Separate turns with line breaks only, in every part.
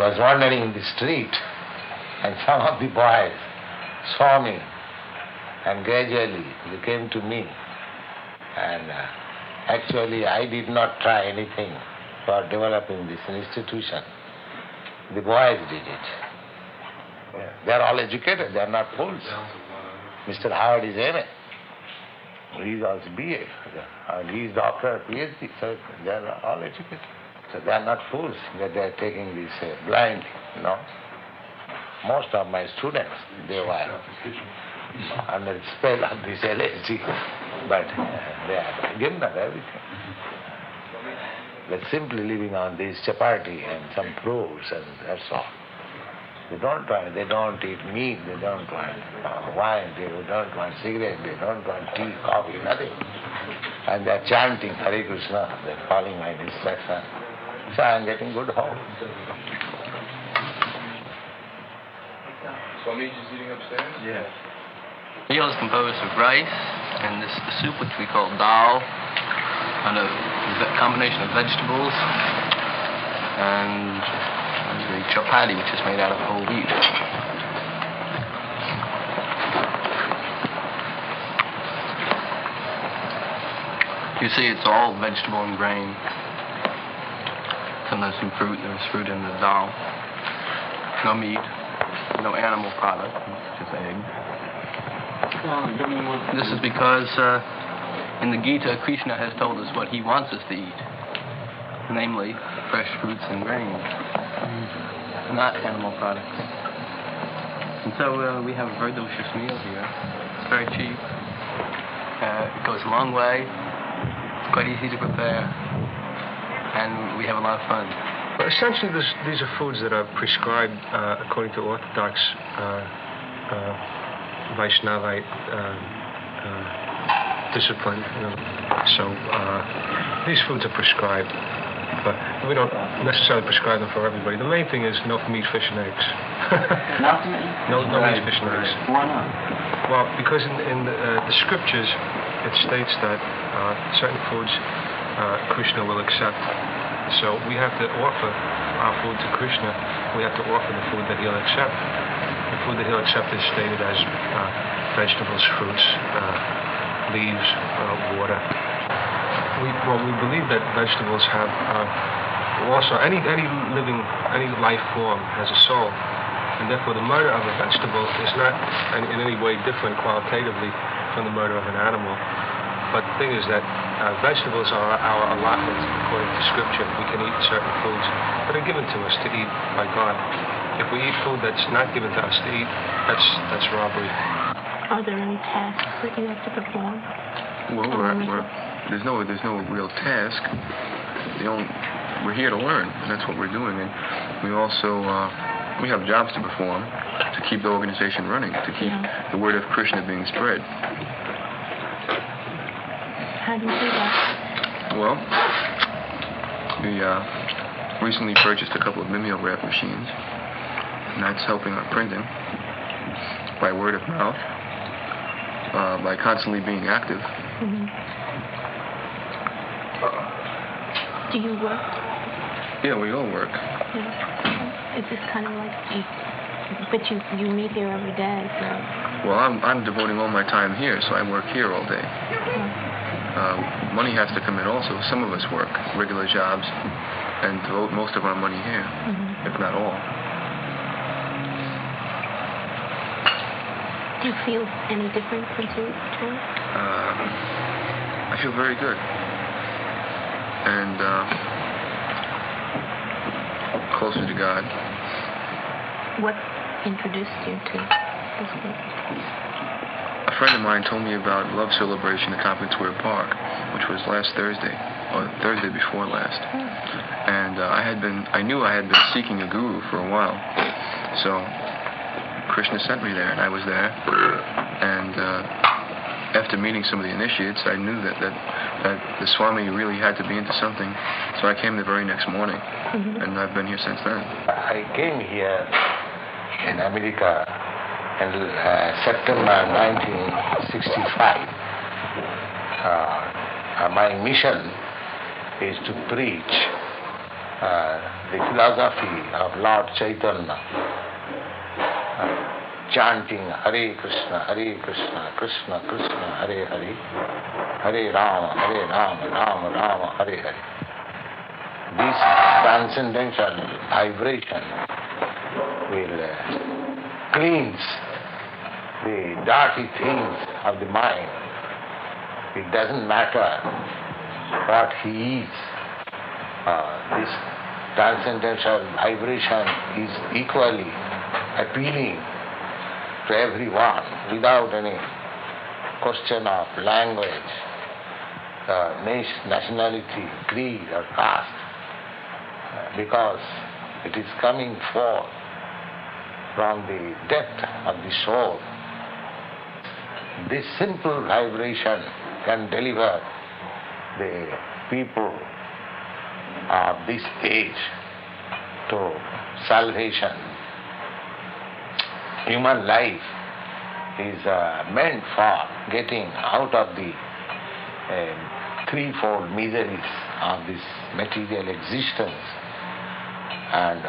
was wandering in the street, and some of the boys saw me, and gradually they came to me. And actually I did not try anything for developing this institution. The boys did it. They are all educated, they are not fools. Mr. Howard is M.A. He is also B.A. and he is doctor, Ph.D. So they are all educated. So they are not fools that they are taking this blindly, no. Most of my students, they were under the spell of this LSD, but they are given up everything. They're simply living on this chapati and some fruits, and that's all. They don't eat meat, they don't want wine, they don't want cigarette, they don't want tea, coffee, nothing. And they're chanting Hare Krishna, they're following my instruction. So I'm getting good hope.
Swami is eating upstairs?
Yes.
Meal is composed of rice and this soup, which we call dal, and a combination of vegetables, and the chapati, which is made out of whole wheat. You see, it's all vegetable and grain. Sometimes some fruit. There's fruit in the dal. No meat. No animal product. Just eggs. This is because in the Gita, Krishna has told us what he wants us to eat, namely fresh fruits and grains, not animal products. And so we have a very delicious meal here. It's very cheap. It goes a long way. It's quite easy to prepare. And we have a lot of fun.
Well, essentially, these are foods that are prescribed according to Orthodox Vaishnavite discipline. So these foods are prescribed, but we don't necessarily prescribe them for everybody. The main thing is no meat, fish, and eggs. No meat, fish, and eggs.
Why not?
Well, because in the scriptures, it states that certain foods Krishna will accept. So we have to offer our food to Krishna. We have to offer the food that he'll accept. The food that he'll accept is stated as vegetables, fruits, leaves, water. We believe that vegetables have also any life form has a soul, and therefore the murder of a vegetable is not in any way different qualitatively from the murder of an animal. But the thing is that vegetables are our allotment according to Scripture. We can eat certain foods that are given to us to eat by God. If we eat food that's not given to us to eat, that's robbery.
Are there any tasks that you have to perform?
Well, there's no real task. We're here to learn, and that's what we're doing. And we also we have jobs to perform to keep the organization running, to keep the word of Krishna being spread.
How do you do that?
Well, we recently purchased a couple of mimeograph machines, and that's helping our printing by word of mouth, by constantly being active.
Mm-hmm. Do you work?
Yeah, we all work.
Yeah. Is this kind of like, but you meet here every day, so...
Well, I'm devoting all my time here, so I work here all day. Money has to come in also. Some of us work regular jobs and devote most of our money here, if not all.
Do you feel any different since you returned?
I feel very good. And closer to God.
What introduced you to this group?
A friend of mine told me about Love Celebration at Tompkins Square Park, which was last Thursday, or Thursday before last. And I knew I had been seeking a guru for a while. So Krishna sent me there, and I was there. And after meeting some of the initiates, I knew that the Swami really had to be into something. So I came the very next morning, and I've been here since then.
I came here in America in September 1965. My mission is to preach the philosophy of Lord Chaitanya, chanting Hare Krishna, Krishna Krishna, Hare Hare, Hare Rama, Rama Rama, Hare Hare. This transcendental vibration will cleanse the dirty things of the mind. It doesn't matter what he is. This transcendental vibration is equally appealing to everyone without any question of language, nationality, creed or caste, because it is coming forth from the depth of the soul. This simple vibration can deliver the people of this age to salvation. Human life is meant for getting out of the threefold miseries of this material existence and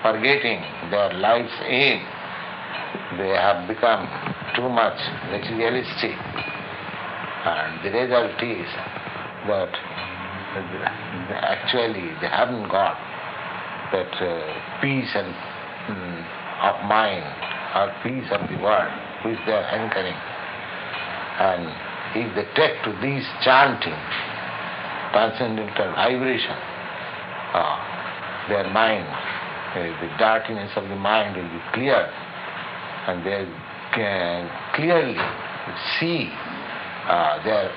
forgetting their life's aim. They have become too much materialistic, and the result is that actually they haven't got that peace and of mind or peace of the world which they are anchoring. And if they take to these chanting, transcendental vibration, their mind, the dirtiness of the mind will be cleared, and they can clearly see their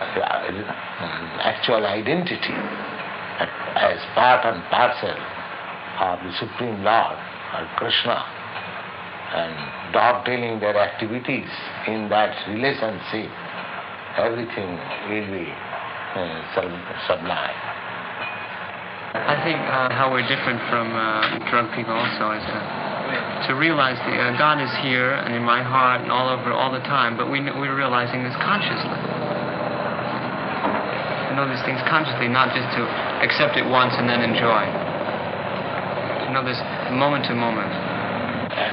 actual identity as part and parcel of the Supreme Lord or Krishna, and dovetailing their activities in that relationship, everything will be sublime.
I think how we're different from drug people also is to realize that God is here and in my heart and all over all the time, but we're realizing this consciously. To know these things consciously, not just to accept it once and then enjoy. To know this moment to moment.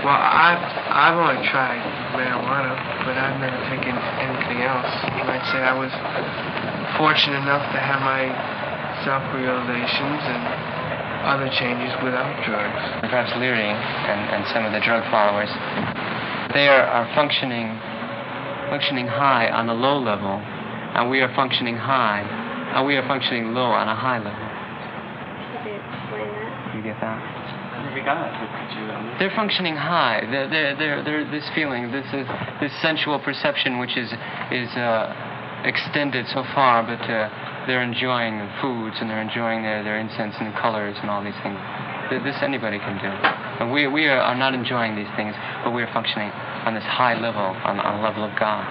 Well, I've only tried marijuana, but I've never taken anything else. You might say I was fortunate enough to have my self-realizations and other changes without drugs.
Perhaps Leary and some of the drug followers, they are functioning high on a low level, and we are functioning high, and we are functioning low on a high level.
Could you explain that?
You get that?
They're
functioning high. They're this feeling, this sensual perception, which is extended so far, but they're enjoying the foods and they're enjoying their incense and colors and all these things. This anybody can do. And we are not enjoying these things, but we are functioning on this high level, on the level of God.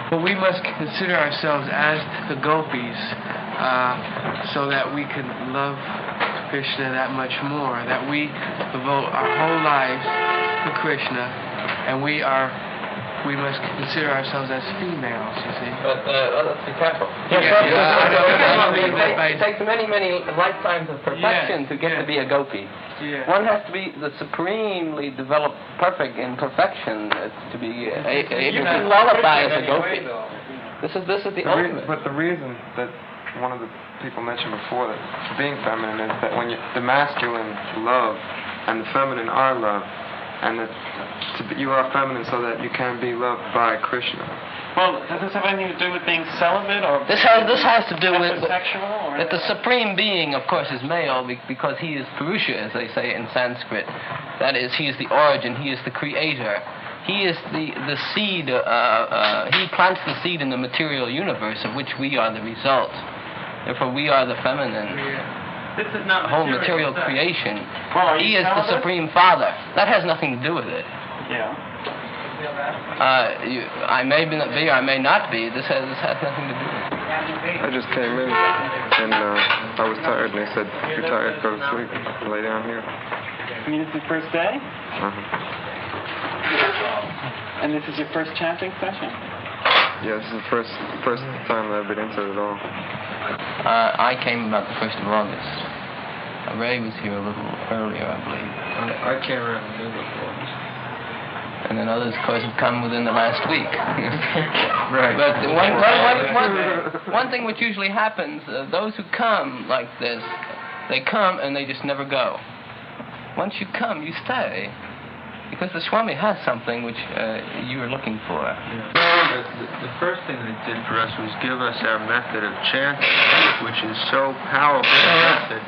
But we must consider ourselves as the gopis, so that we can love Krishna that much more, that we devote our whole lives to Krishna, and we must consider ourselves as females, you see.
But let's be careful. It takes many lifetimes of perfection to get to be a gopi.
Yeah.
One has to be the supremely developed, perfect in perfection to be able to lullaby as a gopi. This is the ultimate.
But the reason that one of the people mentioned before that being feminine is that when the masculine love and the feminine are love, and that you are feminine so that you can be loved by Krishna.
Well, does this have anything to do with being celibate, or
this has to do with
sexual, or
that the supreme being, of course, is male because he is Purusha, as they say in Sanskrit. That is, he is the origin, he is the creator. He is the seed. He plants the seed in the material universe of which we are the result. Therefore, we are the feminine.
this is not
whole material creation.
Well,
he is the Supreme Father. That has nothing to do with it.
Yeah.
I may not be, I may not be. This has nothing to do with it.
I just came in and I was tired, and they said, if you're tired, go to sleep. Lay down here.
I mean, it's the first day? And this is your first chanting session?
Yeah, this is the first time that I've been into it at all.
I came about the 1st of August. Ray was here a little earlier, I believe.
I can't remember the ones.
And then others, of course, have come within the last week.
Right.
But one thing which usually happens, those who come like this, they come and they just never go. Once you come, you stay. Because the Swami has something which you were looking for.
Yeah. The first thing that it did for us was give us our method of chanting, which is so powerful a method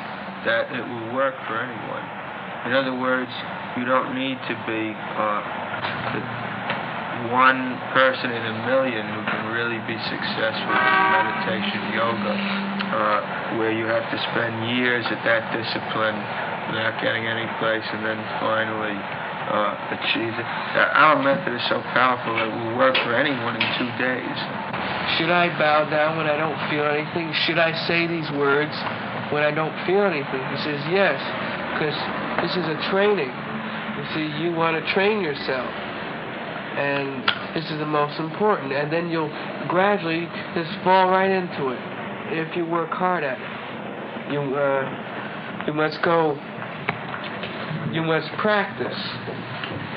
that it will work for anyone. In other words, you don't need to be the one person in a million who can really be successful in meditation yoga, where you have to spend years at that discipline without getting any place and then finally achieve it. Our method is so powerful that it will work for anyone in 2 days.
Should I bow down when I don't feel anything? Should I say these words when I don't feel anything? He says, yes, because this is a training. You see, you want to train yourself. And this is the most important. And then you'll gradually just fall right into it if you work hard at it. You must go, you must practice.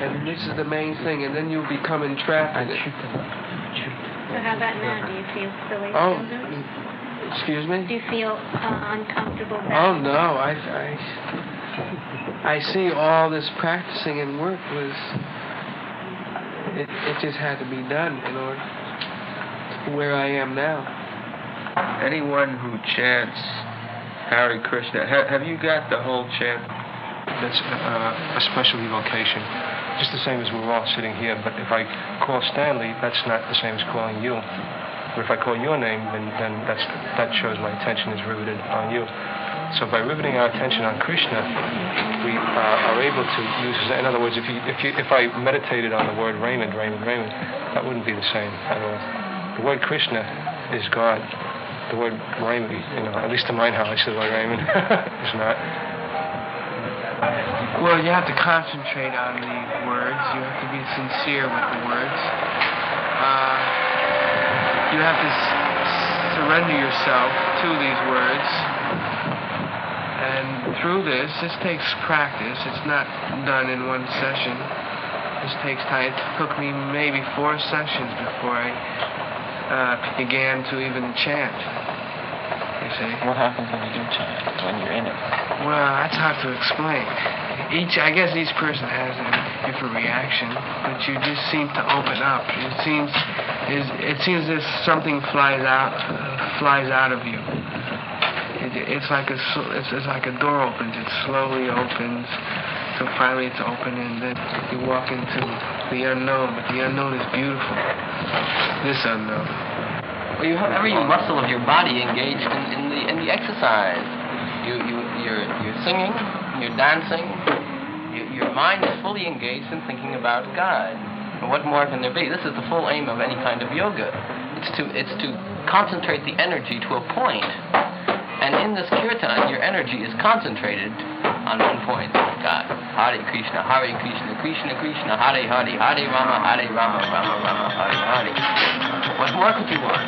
And this is the main thing. And then you'll become entrapped in it.
So how about now? Do you feel silly?
Excuse me?
Do you feel uncomfortable?
Oh, no. I see all this practicing and work was... It just had to be done in order to where I am now.
Anyone who chants Hare Krishna, have you got the whole chant?
That's a special evocation, just the same as we're all sitting here. But if I call Stanley, that's not the same as calling you. But if I call your name, then that shows my attention is riveted on you. So by riveting our attention on Krishna, we are able to use. In other words, if I meditated on the word Raymond, that wouldn't be the same at all. The word Krishna is God. The word Raymond, at least in mine, how I say the word Raymond, is not.
Well, you have to concentrate on the words. You have to be sincere with the words. You have to surrender yourself to these words. And through this takes practice. It's not done in one session. This takes time. It took me maybe 4 sessions before I began to even chant. You see?
What happens when you do chant, when you're in it?
Well, that's hard to explain. I guess each person has a different reaction, but you just seem to open up. It seems as something flies out of you. It's like a door opens. It slowly opens, so finally it's open, and then you walk into the unknown. But the unknown is beautiful. This unknown.
Well, you have every muscle of your body engaged in the exercise. You're singing, you're dancing. Your mind is fully engaged in thinking about God. And what more can there be? This is the full aim of any kind of yoga. It's to concentrate the energy to a point. And in this kirtan, your energy is concentrated on one point, God. Hare Krishna, Krishna Krishna, Hare Hare, Hare Rama, Rama Rama, Hare Hare. What more could you want?